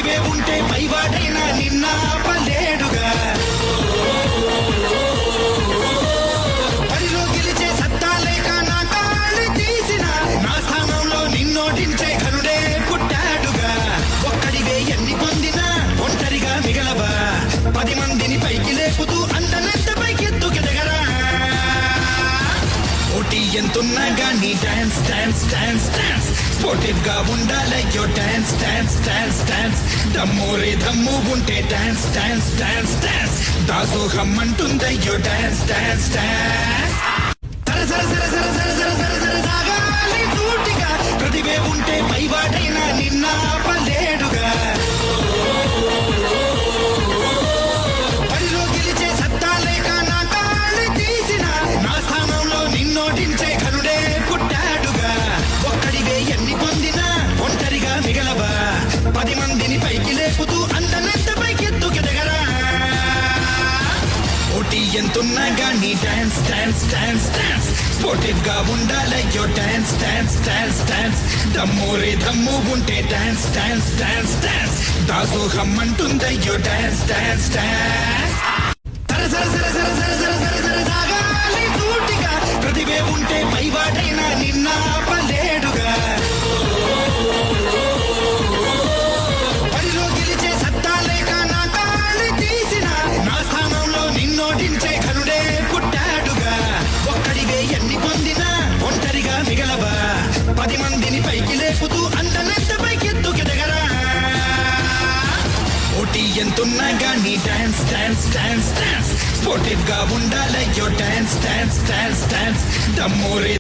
ప్రతిభే ఉంటే పైవాడైనా నిన్న పలేడుగా పరిలో గెలిచే సత్తా లేక నా కాళ్ళు తీసిన నా స్థానంలో నిన్నోటించే ఘనుడే పుట్టాడుగా ఒక్కడివే ఎన్ని పొందినా ఒంటరిగా మిగలవా 10 మందిని పైకి లేపుతూ అందనెంత పైకెత్తుకెదగరా పోటీ ఎంతున్నా గానీ dance dance dance dance sportive గా ఉండాలయ్యో డాన్స్ డాన్స్ డాన్స్ డాన్స్ దమ్మోరే దమ్ము ఉంటే డాన్స్ డాన్స్ డాన్స్ డాన్స్ దాసోహం అంటుందయ్యో డాన్స్ డాన్స్ డాన్స్ సర సర సర సర సర సర సర సర సాగాలి సూటిగా ప్రతిభే ఉంటే పైవాడైనా నిన్న పలేడుగా పరిలో గెలిచే సత్తా లేక నా కాళ్ళు తీసిన నా స్థానంలో నిన్నోటించే ఘనుడే పుట్టాడుగా ఒక్కడివే ఎన్ని పొందినా ఒంటరిగా మిగలవా 10 మందిని పైకి లేపుతూ అందనెంత పైకెత్తుకెదగరా పోటీ ఎంతున్నా గానీ dance dance dance dance sportive గా ఉండాలయ్యో డాన్స్ డాన్స్ డాన్స్ డాన్స్ దమ్మోరే దమ్ము ఉంటే డాన్స్ డాన్స్ డాన్స్ డాన్స్ దాసోహం అంటుందయ్యో డాన్స్ డాన్స్ డాన్స్ సర సర సర సర సర సర సర సర సాగాలి సూటిగా ప్రతిభే ఉంటే పైవాడైనా నిన్న పలేడుగా పరిలో గెలిచే సత్తా లేక నా కాళ్ళు తీసిన నా స్థానంలో నిన్నోటించే ఘనుడే పుట్టాడుగా ఒక్కడివే ఎన్ని పొందినా ఒంటరిగా మిగలవా 10 మందిని పైకి లేపుతూ అందనెంత పైకెత్తుకెదగరా పోటీ ఎంతున్నా గానీ dance dance dance dance sportive గా ఉండాలయ్యో డాన్స్ డాన్స్ డాన్స్ డాన్స్ దమ్మోరే